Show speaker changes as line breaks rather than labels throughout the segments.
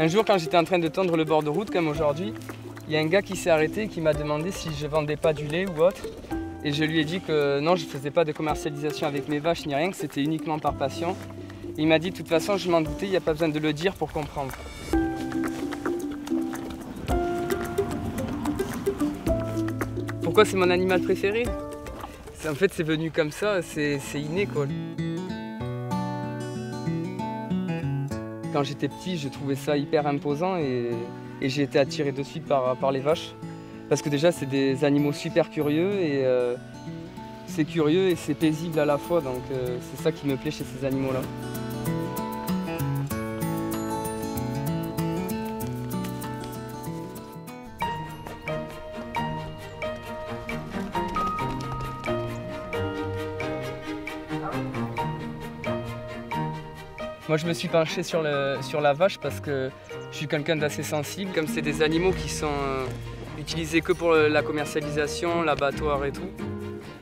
Un jour, quand j'étais en train de tondre le bord de route, comme aujourd'hui, il y a un gars qui s'est arrêté et qui m'a demandé si je vendais pas du lait ou autre. Et je lui ai dit que non, je ne faisais pas de commercialisation avec mes vaches ni rien, que c'était uniquement par passion. Et il m'a dit de toute façon, je m'en doutais, il n'y a pas besoin de le dire pour comprendre. Pourquoi c'est mon animal préféré? En fait, c'est venu comme ça, c'est inné quoi. Quand j'étais petit, je trouvais ça hyper imposant et j'ai été attiré de suite par les vaches. Parce que déjà, c'est des animaux super curieux et c'est curieux et c'est paisible à la fois. Donc c'est ça qui me plaît chez ces animaux-là. Moi, je me suis penché sur la vache parce que je suis quelqu'un d'assez sensible. Comme c'est des animaux qui sont utilisés que pour la commercialisation, l'abattoir et tout,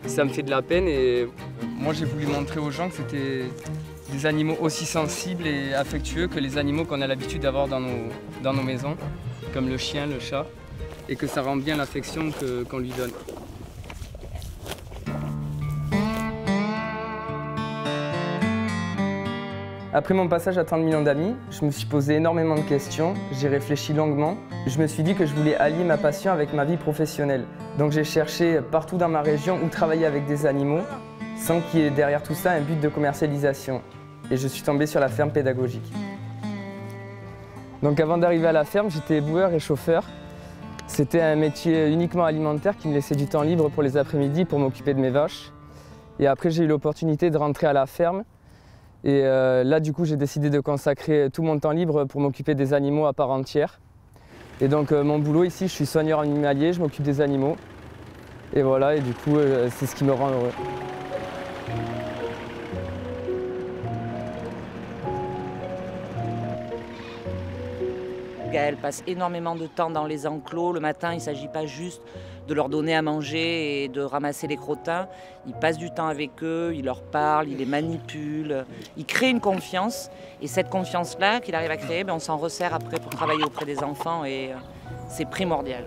ça me fait de la peine. Et moi, j'ai voulu montrer aux gens que c'était des animaux aussi sensibles et affectueux que les animaux qu'on a l'habitude d'avoir dans nos maisons, comme le chien, le chat, et que ça rend bien l'affection qu'on lui donne. Après mon passage à 30 millions d'amis, je me suis posé énormément de questions, j'ai réfléchi longuement. Je me suis dit que je voulais allier ma passion avec ma vie professionnelle. Donc j'ai cherché partout dans ma région où travailler avec des animaux, sans qu'il y ait derrière tout ça un but de commercialisation. Et je suis tombé sur la ferme pédagogique. Donc avant d'arriver à la ferme, j'étais éboueur et chauffeur. C'était un métier uniquement alimentaire qui me laissait du temps libre pour les après-midi pour m'occuper de mes vaches. Et après j'ai eu l'opportunité de rentrer à la ferme. Et là, du coup, j'ai décidé de consacrer tout mon temps libre pour m'occuper des animaux à part entière. Et donc, mon boulot ici, je suis soigneur animalier, je m'occupe des animaux. Et voilà, et du coup, c'est ce qui me rend heureux.
Gaël passe énormément de temps dans les enclos. Le matin, il ne s'agit pas juste de leur donner à manger et de ramasser les crottins. Il passe du temps avec eux, il leur parle, il les manipule. Il crée une confiance. Et cette confiance-là qu'il arrive à créer, on s'en resserre après pour travailler auprès des enfants et c'est primordial.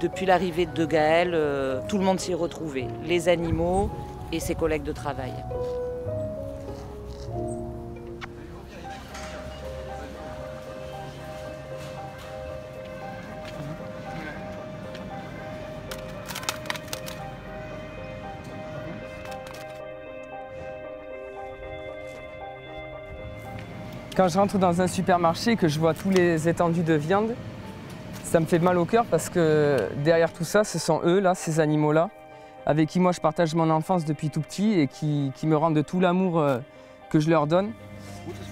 Depuis l'arrivée de Gaël, tout le monde s'y est retrouvé. Les animaux et ses collègues de travail.
Quand je rentre dans un supermarché et que je vois tous les étendues de viande, ça me fait mal au cœur parce que derrière tout ça, ce sont eux, là, ces animaux-là, avec qui moi je partage mon enfance depuis tout petit et qui me rendent de tout l'amour que je leur donne.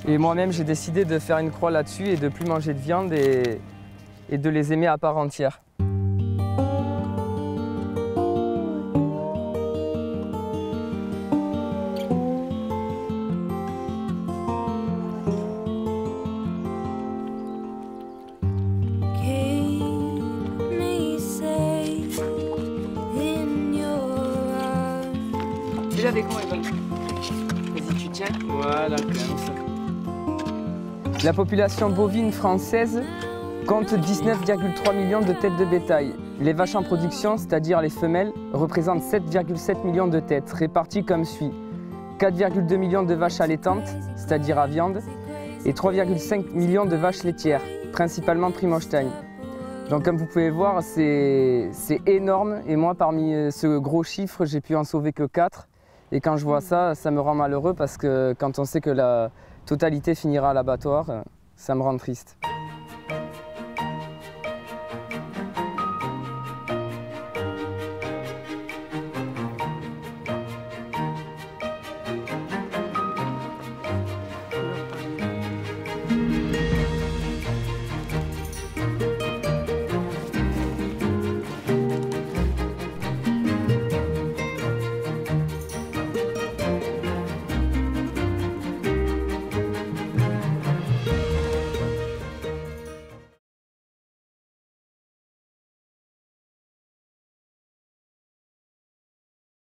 Et moi-même, j'ai décidé de faire une croix là-dessus et de ne plus manger de viande et de les aimer à part entière. Déjà avec moi, Evan. Vas-y, tu tiens. Voilà, comme ça. La population bovine française compte 19,3 millions de têtes de bétail. Les vaches en production, c'est-à-dire les femelles, représentent 7,7 millions de têtes, réparties comme suit. 4,2 millions de vaches allaitantes, c'est-à-dire à viande, et 3,5 millions de vaches laitières, principalement Primostein. Donc comme vous pouvez voir, c'est énorme. Et moi, parmi ce gros chiffre, j'ai pu en sauver que 4. Et quand je vois ça, ça me rend malheureux parce que quand on sait que la totalité finira à l'abattoir, ça me rend triste.